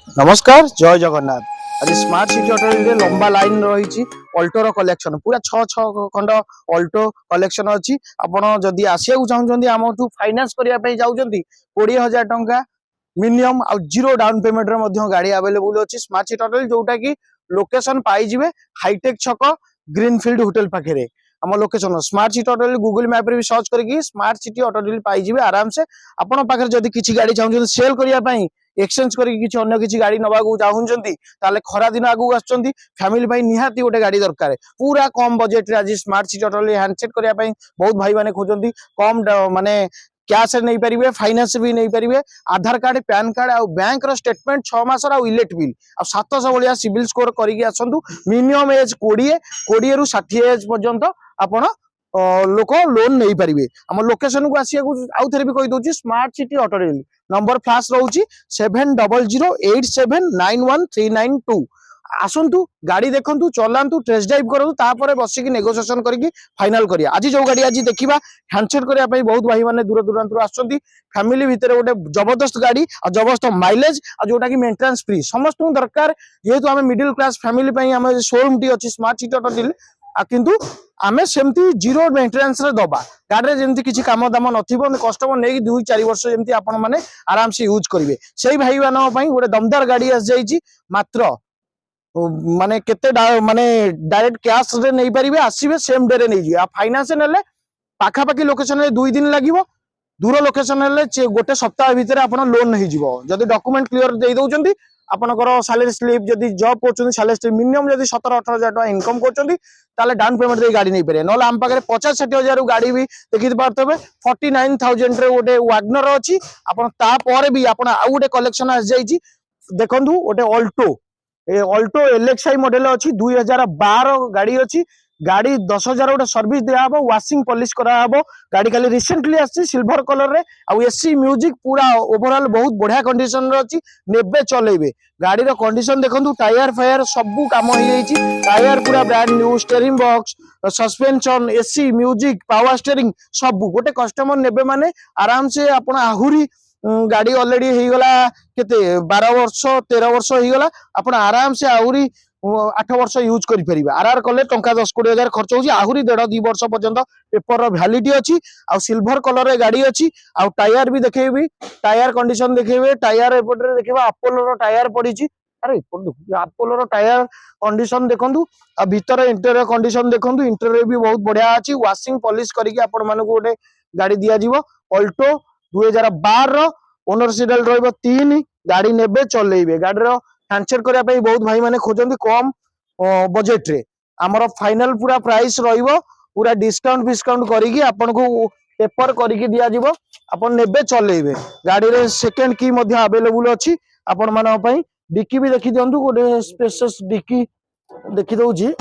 नमस्कार जय जगन्नाथ। आज स्मार्ट सिटी ऑटो लंबा लाइन रही अल्टोर कलेक्शन पूरा छह खंड अल्टो कलेक्शन अच्छी। आपड़ जदि आसिया चाहते आम फाइनान्स करने जाऊँगी 20,000 टंका मिनिमम आ जीरो डाउन पेमेंट रे गाड़ी अवेलेबल अच्छी स्मार्ट सिटी ऑटो जोटा कि लोकेशन पाइबे हाईटेक छक ग्रीनफिल्ड होटल पाखे आम location smart city auto Google map रे भी सर्च करके स्मार्ट सिटी ऑटो पाइबे आराम से। आपण पाखे जदि किसी गाड़ी चाहते सेल करने एक्सचेंज करके अन्य किसी गाड़ी नवा चाहते खरा दिन आगू आसुँच फैमिली निहाती गोटे गाड़ी दरकार पूरा कम बजेट आज स्मार्ट सिटी ऑटो हैंडसेट करने बहुत भाई मैंने खोजती कम माने कैश नहीं पारे फाइनेंस भी नहीं पारे आधार कार्ड पैन कार्ड आ बैंक रो स्टेटमेंट 6 मास इलेक्ट बिल आ 700 भाया सिविल स्कोर करके आसतु मिनिमम एज 20 रु 60 एज पर्यंत आपण लोक लोन नहीं पारे। आम लोकेशन को आसिया आउ थे भी कही दूसरी smart city auto number flush रोचे 7008791392 आसतु गाड़ी देखु चलांतु टेस्ट ड्राइव करूँ तापर बसिक नेगोशिएशन करके फाइनाल करिया। आज जो गाड़ी आज देखा हैंडसेट करने बहुत भाई मैंने दूर दूरांतर आसुँच फैमिली भितर गोटे जबरदस्त गाड़ी और जबरदस्त माइलेज और जोटा कि मेंटेनेंस फ्री समस्त दरकार जेहेतु आम मिडिल क्लास फैमिली आम शोरूम टी अच्छी स्मार्ट सिटी ऑटो किंतु आमे सेमती जीरो मेंटेनेंस रे दबा गाड़ी में जमी किसी काम दाम नथिबो कस्टमर नहीं 2-4 वर्ष जमी आपण मैंने आराम से यूज करेंगे से भाई मानों गोटे दमदार गाड़ी आस जाइए मात्र माने केते माने डायरेक्ट कैश रे नहीं पारिबे आसीबे सेम डे रे नहीं जिवे आ फाइनेंस नेले पाखा पाखी लोकेशन रे 2 दिन लागिवो दूर लोकेशन हेले गोटे सप्ताह भितर आपण लोन नहीं जिवो जदी डॉक्यूमेंट क्लियर दे दउचंती आपनकर सैलरी स्लिप जदी जॉब करचंती सैलरी स्लिप मिनिमम जदी 17-18 हजार टका इनकम करचंती ताले डाउन पेमेंट दे गाड़ी नहीं पारे नले आम पाखरे 50-60 हजार गाड़ी भी देखि पारतबे 49,000 रे गोटे वैगनर अछि आपण ता परे भी आपण आ गोटे कलेक्शन आस जाईची देखंतु गोटे अल्टो एलएक्सआई मॉडल अच्छी 2012 गाड़ी अच्छी गाड़ी 10,000 गोटे सर्विस दिया वाशिंग पॉलिश कराबो गाड़ी खाली रिसेंटली आसी सिल्वर कलर रे आ एसी म्यूजिक पूरा ओवरऑल बहुत बढ़िया कंडीशन रे अच्छी नेबे चलेबे गाड़ी रो कंडीशन देखंतु टायर फायर सबु काम हो जाईची टायर पूरा brand new steering box suspension AC music power steering सबु गोटे कस्टमर नेबे माने आराम से आपण आहुरी गाड़ी ऑलरेडी हो गला केते 12 वर्ष 13 वर्ष हो गला आपण आराम से आहुरी 8 वर्ष यूज करि परिबा आरआर कले टंका 10-20 हजार खर्च होची आहुरी 1.5-2 वर्ष पर्यंत पेपर रो वैलिडिटी अछि आ सिल्वर कलर रे गाड़ी अछि आ टायर भी देखेबी टायर कंडीशन देखेबे टायर एपटरे देखबा अपोलो रो टायर पड़ीची अरे अपोलो रो टायर कंडीशन देखंतु आ भीतर इंटीरियर कंडीशन देखंतु इंटीरियर भी बहुत बढ़िया अछि वाशिंग पॉलिश करके आपण मानको गोटे गाड़ी दिया जीवो अल्टो 2012 ओनर सीरियल रहिबो 3 गाड़ी नेबे चलेइबे गाड़ी रो हैंडसेट करया पई बहुत भाई माने खोजंती कम बजेट रे हमर फाइनल पूरा प्राइस रहिबो पूरा डिस्काउंट करिकी आपन को पेपर करिकी दिया जीवो आपन नेबे चलेइबे गाड़ी रे सेकंड की मध्ये अवेलेबल अछि आपन माने पई डिक्की भी देखि दियंतु गोटे स्पेशस डिक्की देखि दउची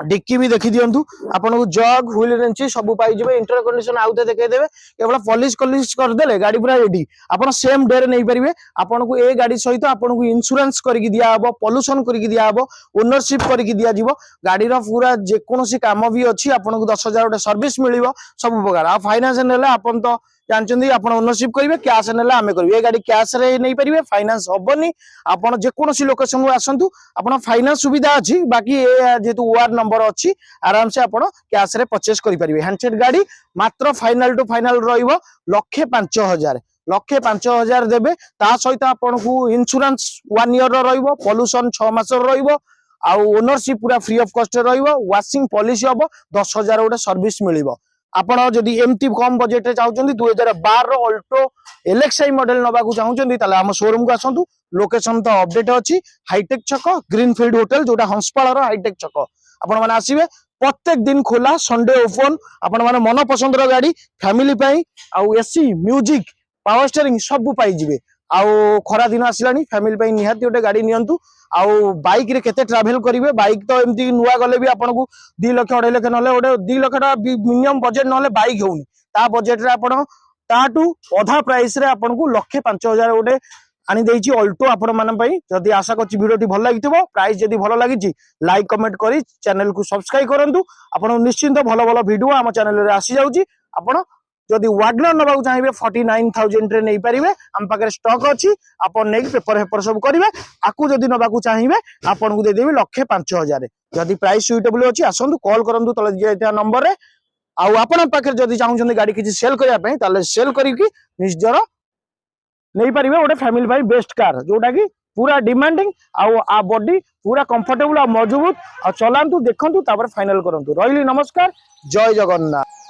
डिक्की भी देखि दियंतु आपन को जग व्हील रेंची सब पाई जिवे इंटर कंडीशन आउते देखे देबे केवल पॉलिश कर देले गाड़ी पूरा रेडी आपन सेम डे रे नहीं परिबे आपन को ए गाड़ी सहित आपन को इंश्योरेंस करके दिया हबो पोल्यूशन करके दिया हबो ओनरशिप करके दिया जीवो गाड़ी रो पूरा जे कोनोसी काम भी अछि आपन को 10,000 गोटे सर्विस मिलिबो सब प्रकार आ फाइनेंस नेले आपन तो जानचंदी आपण ओनरशिप करिवे कैश नेला आमे करिवे ए गाड़ी कैश रे नहीं परिबे फाइनेंस होबनी आपण जे कोनोसी लोकेशन को आसंतु आपण फाइनेंस सुविधा अछि बाकी ए जेतु वार्ड नंबर अछि आराम से आपण कैश रे परचेस करि परिवे हैंडसेट गाड़ी मात्र फाइनल टू फाइनल रहिबो 1,05,000 देबे ता सहित आपण को इंश्योरेंस 1 ईयर रो रहिबो पोल्यूशन 6 मास रो रहिबो आ ओनरशिप पूरा फ्री ऑफ कॉस्ट रहिबो वाशिंग पॉलिश हबो 10,000 गोटे सर्विस मिलिबो आपण जदि एमती कम बजेट रे चाहउचंदी 2012 रो अल्टो एलएक्सआई मॉडल नबा को चाहउचंदी ताले हम शोरूम को आसंतु लोकेशन तो अपडेट अछि हाईटेक छक ग्रीनफील्ड होटल जोटा हंसपाल रो हाईटेक छक आपण माने आसीबे प्रत्येक दिन खोला संडे ओपन आपण माने मन पसंद रो गाड़ी फैमिली पई आ एसी म्यूजिक पावर स्टीयरिंग सब पाई जिवे आउ खरा दिन आसिलानी फैमिली पई निहाती गोटे गाड़ी नियंतु आउ बाइक रे केते ट्रैवल करिवे बाइक तो एमती नुआ गले भी आपन को 2 लाख 2.5 लाख नले गोटे 2 लाख टका मिनिमम बजेट नले बाइक होउनी ता बजेट रे आपन ताटू आधा प्राइस रे आपन को 1,05,000 गोटे आनी देइची अल्टो आपण माने पई जदी आशा करछि वीडियोटी भल लागिथिबो प्राइस जदी भल लागिछि लाइक कमेंट करी चैनल को सब्सक्राइब करंतु आपण निश्चिंत भल भल वीडियो हम चैनल रे आसी जाउची आपण जदि वागनर नबाक चाहिए 49,000 रे नहीं पारिबे हम पाखे स्टॉक अछि आपन नेक पेपर हेपर सब करिवे आकु जदि नबाक चाहिए आपन को दे देबे 1,05,000 जदि प्राइस सुइटेबल अछि आसंतु कॉल करंतु तले दिया नंबर रे आउ आपन पाखे जदि चाहउछन गाड़ी किछि सेल करिया पई ताले सेल करिकि निजर नहीं पारिबे गोटे फैमिली भाई बेस्ट कार जोटा कि पूरा डिमांडिंग आउ आ बॉडी पूरा कंफर्टेबल आ मजबूत आ चलांतु देखंतु तापर फाइनल करंतु रहिली नमस्कार जय जगन्नाथ।